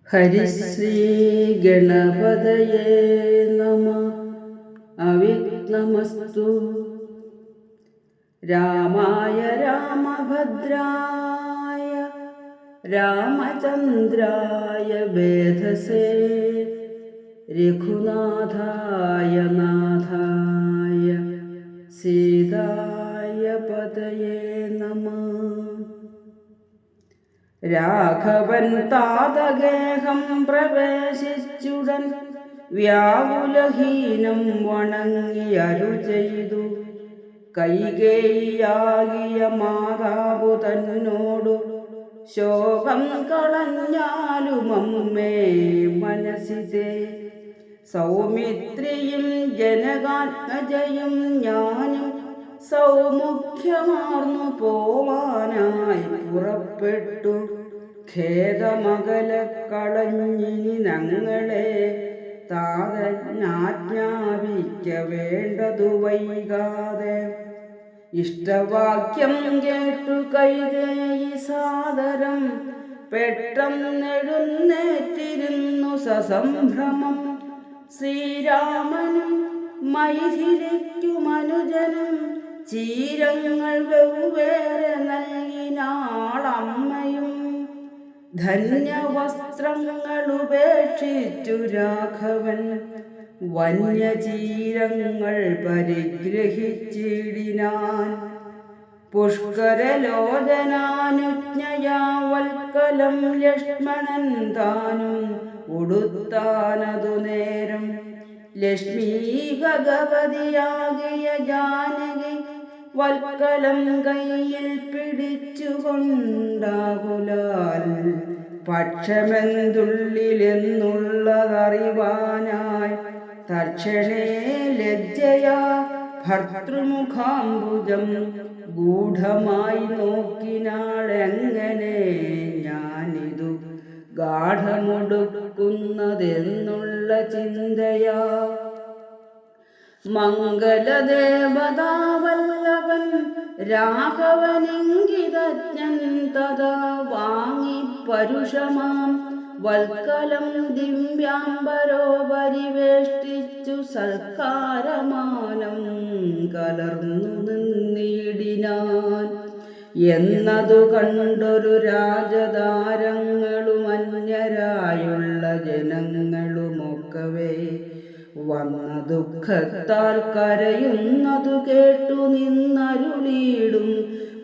ഹരിശ്രീ ഗണപതയേ നമഃ. അവിഘ്നമസ്തു. രാമായ രാമഭദ്രായ രാമചന്ദ്രായ വേധസേ രഘുനാഥായ നാഥായ സീതായ പതയേ നമഃ. രാഘവൻ താതഗേഹം പ്രവേശിച്ചുടൻ വ്യാകുലഹീനം വണങ്ങി അരുൾ ചെയ്തു. കൈകേയിയാകിയ മാതാവു തന്നോടു ശോകം കളഞ്ഞാലുമമ്മേ മനസ്സിതേ. സൗമിത്രിയും ജനകാത്മജയും ഞാനും സൗമുഖ്യമാർന്നു പോവാനായി പുറപ്പെട്ടു. ഖേദമകല കളഞ്ഞിനി ഞങ്ങളെ താതനാജ്ഞാപിക്ക വേണ്ടതു വൈകാതെ. ഇഷ്ടവാക്യം കേട്ടു കൈകേയി സാദരം പെട്ടെന്നെഴുന്നേറ്റിരുന്നു സസംഭ്രമം. ശ്രീരാമനും മൈഥിലിക്കു മനുജനും ചീരങ്ങൾ വെവ്വേറെ നൽകിനാളമ്മയും. ധന്യവസ്ത്രങ്ങൾ ഉപേക്ഷിച്ചു രാഘവൻ വന്യചീരങ്ങൾ പരിഗ്രഹിച്ചിടിനാൻ. പുഷ്കരലോചനാനുജ്ഞയാ വൽക്കലം ലക്ഷ്മണൻ താനും ഉടുത്താനതു നേരം. ലക്ഷ്മീ ഭഗവതിയാകിയ ജാനകി വൽക്കലം കയ്യിൽ പിടിച്ചുകൊണ്ടാകുലാൽ പക്ഷമെന്തുള്ളിലെന്നുള്ളതറിവാനായി തക്ഷണേ ലജ്ജയാ ഭർതൃമുഖാംബുജം ഗൂഢമായി നോക്കിനാളെങ്ങനെ ഞാനിതു ഗാഠമൊടുക്കുന്നതെന്നുള്ള ചിന്തയാ. മംഗലദേവതാവല്ലഭൻ രാഘവനിംഗിതജ്ഞൻ തഥാ വാങ്ങി പരുഷമാം വൽക്കലം ദിവ്യാംബരോ പരിവേഷ്ടിച്ചു സൽക്കാരമാനം കലർന്നു നിന്നിടിനാൻ. എന്നതു കണ്ടൊരു രാജതാരങ്ങളും അന്യരായുള്ള ജനങ്ങളുമൊക്കവേ വന്ന ദുഃഖത്താൽ കരയുന്നതു കേട്ടു നിന്നരുളിയിടും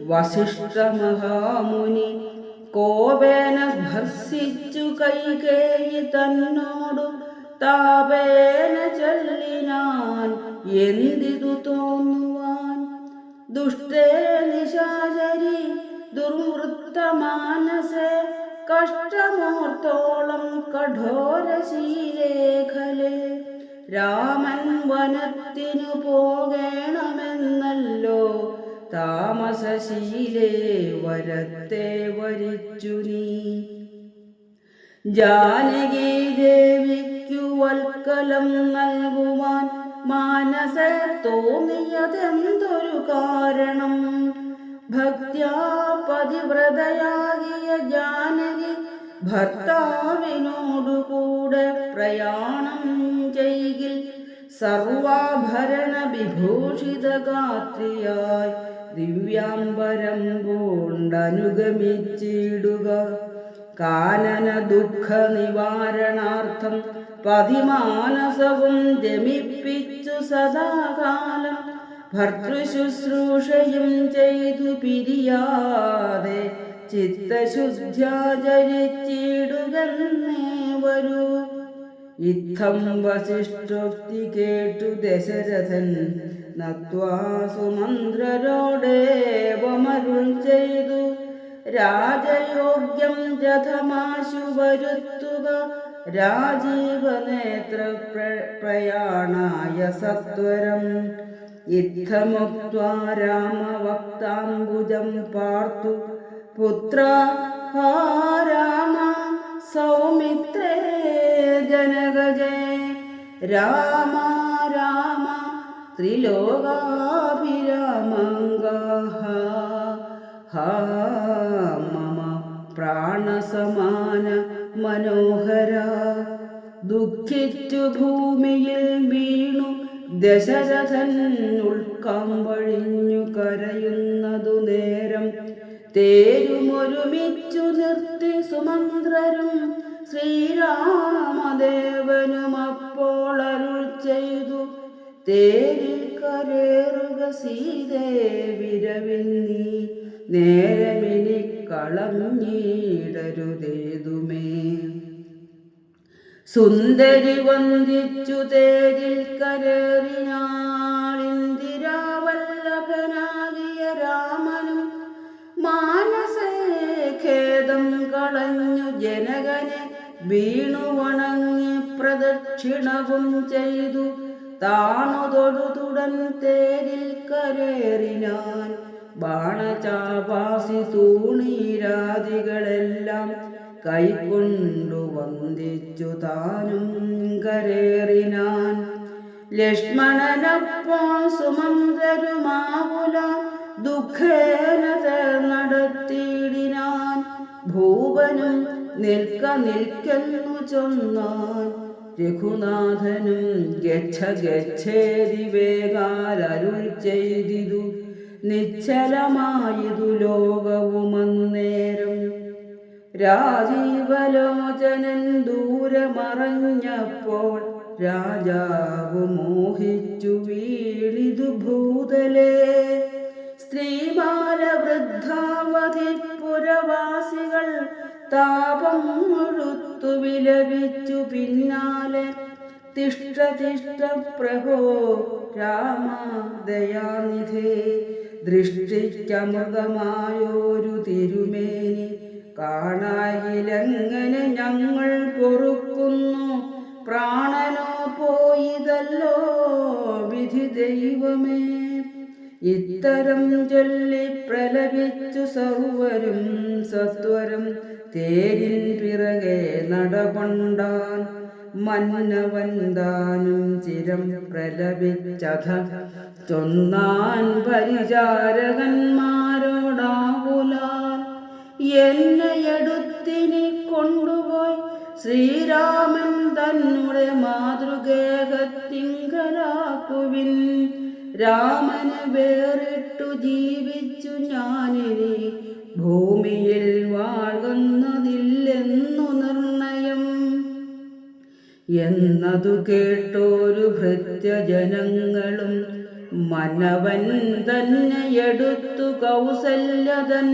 വസിഷ്ഠ മഹാമുനി. കോപേന ഭർസിച്ചു കൈകേയി തന്നോടു താപേന ചൊല്ലിനാൻ എന്തിതു തോന്നുവാൻ. ദുഷ്ടേ നിശാചരി ദുർവൃത്തമാനസേ കഷ്ടമോർത്തോളം കഠോരശീലേഖലേ. രാമൻ വനത്തിനു പോകേണമെന്നല്ലോ താമസശീലേ വരത്തെ വരിച്ചു നീ. ജാനകി ദേവിക്കു വൽക്കലം നൽകുവാൻ മാനസേ തോന്നിയതെന്തൊരു കാരണം. ഭക്ത്യാ പതിവ്രതയാകിയ ജാനകി ഭർത്താവിനോടുകൂടെ പ്രയാണം ചെയ്യിൽ സർവാഭരണ വിഭൂഷിത ഗാത്രിയായി ദിവ്യാംബരം പൂണ്ടനുഗമിച്ചിടുക. കാനന ദുഃഖ നിവാരണാർത്ഥം പതിമാനസവും രമിപ്പിച്ചു സദാകാലം ഭർതൃശുശ്രൂഷയും ചെയ്തു പിരിയാതെ ചിത്തശുദ്ധ്യാചരിച്ചിടുകന്നേ വരൂ. ഇത്തം വസിഷ്ഠോക്തി കേട്ടു ദശരഥൻ നത്വാ സുമന്ത്രരോടേവമരുൾ ചെയ്തു. രാജയോഗ്യം രഥമാശു വരുത്തുക രാജീവനേത്ര പ്രയാണായ സത്വരം. ഇത്തമുക്ത്വാ രാമവക്താംബുജം പാർത്തു പുത്ര ഹാ രാമ സൗമിത്രേ ജനകജേ. രാമ രാമ ത്രിലോകാഭിരാമങ്കാഃ ഹാ മമ പ്രാണ സമാന മനോഹര. ദുഃഖിച്ചു ഭൂമിയിൽ വീണു ദശരഥൻ ഉൾക്കാമ്പഴിഞ്ഞു കരയുന്നതു നേരം തേരുമൊരുമിച്ചു നിർത്തി സുമന്ത്രരും ശ്രീരാമദേവനും അപ്പോൾ അരുൾ ചെയ്തു, തേരിൽ കരേറുക സീതേ വിരവിൽ നീ, നേരമിനി കളഞ്ഞിടരുതേതുമേ. സുന്ദരി വന്ദിച്ചു തേരിൽ കരേറിനാളിന്ദിരാവല്ലഭനാകിയ രാമനും മാനസേ ഖേദം കളഞ്ഞു ജനകനെ വീണു വണങ്ങി പ്രദക്ഷിണവും ചെയ്തു താണു തൊഴുതുടൻ തേരിൽ കരേറിനാൻ. ബാണചാപാസി തൂണീരാദികളെല്ലാം കൈക്കൊണ്ടു വന്ദിച്ചു താനും കരേറിനാൻ. ലക്ഷ്മണനപ്പോൾ സുമന്ത്രരുമാകുല ദുഃഖേന നടത്തിയിടിനാൻ. ഭൂപനും നിൽക്കെന്നു ചൊന്നാൻ. രഘുനാഥനും ഗച്ഛേതി വേഗാലരുൾ ചെയ്തിതു, നിശ്ചലമായതു ലോകവുമന്നേരം. രാജീവലോചനൻ ദൂരെ മറഞ്ഞപ്പോൾ രാജാവ് മോഹിച്ചു വീണിതു ഭൂതലേ. സ്ത്രീബാലവൃദ്ധാവധി പുരവാസികൾ താപം മുഴുത്തു വിലപിച്ചു പിന്നാലെ. തിഷ്ഠ തിഷ്ഠ പ്രഭോ രാമ ദയാനിധേ, ദൃഷ്ടിക്കമൃതമായോരു തിരുമേനി കാണായിലെങ്ങനെ ഞങ്ങൾ പൊറുക്കുന്നു. പ്രാണനോ പോയിതല്ലോ വിധി ദൈവമേ. ഇത്തരം ചൊല്ലി പ്രലപിച്ചു സർവരും സത്വരം തേരിൻ പിറകെ നടകൊണ്ടാൻ. മന്നവൻ താനും ചിരം പ്രലപിച്ചഥ ചൊന്നാൻ പരിചാരകന്മാരോടാകുലാൽ, എന്നെയടുത്തിനി കൊണ്ടുപോയി ശ്രീരാമൻ തന്നെ മാതൃഗേഹത്തിങ്കലാക്കുവിൻ. രാമനെ വേറിട്ടു ജീവിച്ചു ഞാനിനി ഭൂമിയിൽ വാഴുന്നതില്ലെന്നു നിർണയം എന്നതു കേട്ടോരു ഭൃത്യജനങ്ങളും മനവൻ തന്നെയെടുത്തു കൗസല്യതൻ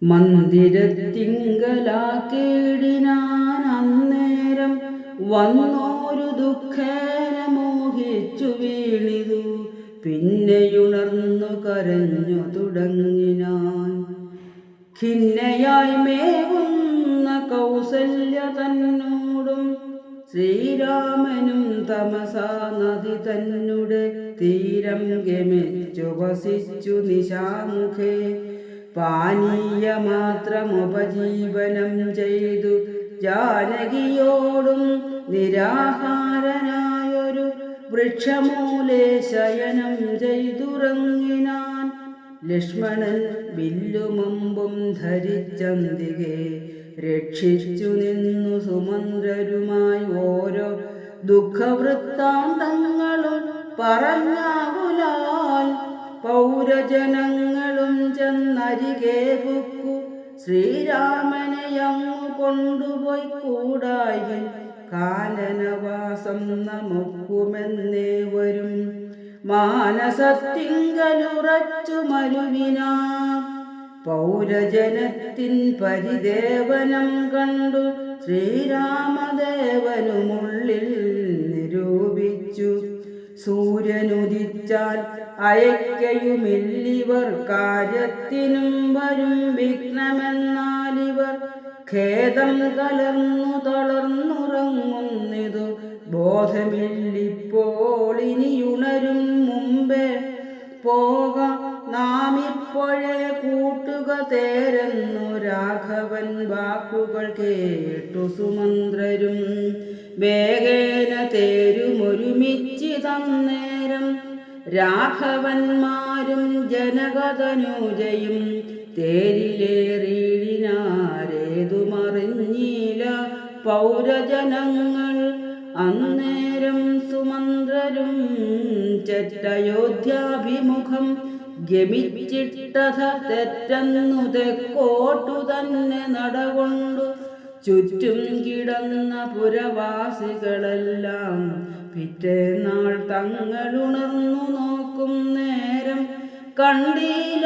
മന്ദിരത്തിങ്കലാക്കിയിടിനാൻ. അന്നേരം വന്നോരു ദുഃഖേന മോഹിച്ചു വീണിതു, പിന്നെയുണർന്നു കരഞ്ഞു തുടങ്ങിനാൻ. ഖിന്നയായി മേവുന്ന കൗസല്യ തന്നോടും ശ്രീരാമനും തമസാ നദി തന്നെ തീരം ഗമിച്ചു വസിച്ചു നിശാമുഖേ. പാനീയമാത്രമുപജീവനം ചെയ്തു ജാനകിയോടും നിരാഹാരനായൊരു വൃക്ഷമൂലേ ശയനം ചെയ്തുറങ്ങിനാൻ. ലക്ഷ്മണൻ വില്ലുമമ്പും ധരിച്ചന്തികെ രക്ഷിച്ചു നിന്നു സുമന്ത്രരുമായി ഓരോ ദുഃഖവൃത്താന്തങ്ങളും പറഞ്ഞാകുലാൽ. പൗരജനങ്ങളും ചെന്നരികെ ബുക്കു ശ്രീരാമനെയങ്ങു കൊണ്ടുപോയി കൂടായി. കാനനവാസം നമുക്കുമെന്നേ വരും മാനസത്തിങ്കലുറച്ചു മരുവിനാ. പൗരജനത്തിൻ പരിദേവനം കണ്ടു ശ്രീരാമദേവനുമുള്ളിൽ നിരൂപിച്ചു. സൂര്യനുദിച്ചാൽ അയക്കയുമില്ലിവർ കാര്യത്തിനും വരും വിഘ്നമെന്നാലിവർ ഖേദം കലർന്നു തളർന്നുറങ്ങുന്നിതു ബോധമില്ലിപ്പോൾ. ഇനിയുണരും മുമ്പേ പോക നാമിപ്പോഴേ കൂട്ടുക തേരെന്നു രാഘവൻ വാക്കുകൾ കേട്ടു സുമന്ത്രരും. വേഗേന തേരുമൊരുമിച്ചിതന്നേരം രാഘവന്മാരും ജനകതനുജയും തേരിലേറിയിനാരേതുമറിഞ്ഞില്ല പൗരജനങ്ങൾ. അന്നേരം സുമന്ത്രരും ചെറ്റയോധ്യാഭിമുഖം ഗമിച്ചിട്ടത തെറ്റന്നു തെക്കോട്ടു തന്നെ നടകൊണ്ടു ചുറ്റും കിടന്ന പുരവാസികളെല്ലാം പിറ്റേന്നാൾ തങ്ങളുണർന്നു നോക്കും നേരം കണ്ടീല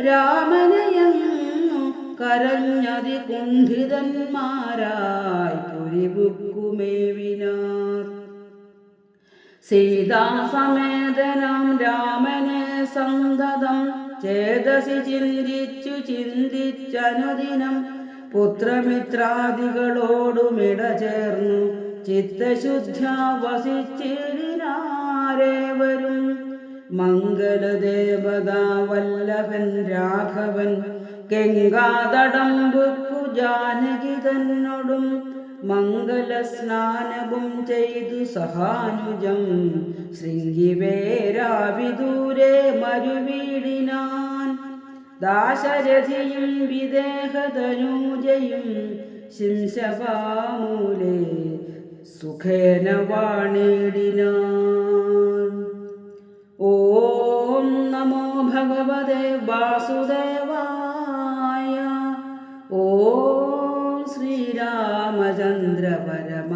രാമനെയെന്നു കരഞ്ഞതി കുണ്ഠിതന്മാരായി പുരിപുക്കുമേവിനാർ. സീതാസമേതനാം രാമനെ സന്തതം ചേതസി ചിന്തിച്ചനുദിനം പുത്രമിത്രാദികളോടുമിട ചേർന്നു ചിത്തശുദ്ധ്യാ വസിച്ചിടിനാരേവരും. മംഗലദേവതാ വല്ലഭൻ രാഘവൻ ഗംഗാതടമ്പുക്കു ജാനകി തന്നോടും മംഗലസ്നാനവും ചെയ്തു സഹാനുജം ശൃംഗിവേരാവിദൂരെ മരുവീടിനാൻ. ദാശരഥിയും വിദേഹതനൂജയും ശിംശപാമൂലേ സുഖേന വാണിടിനാൻ. ഓം നമോ ഭഗവതേ വാസുദേവായ. ഓം ശ്രീരാമചന്ദ്ര പരമ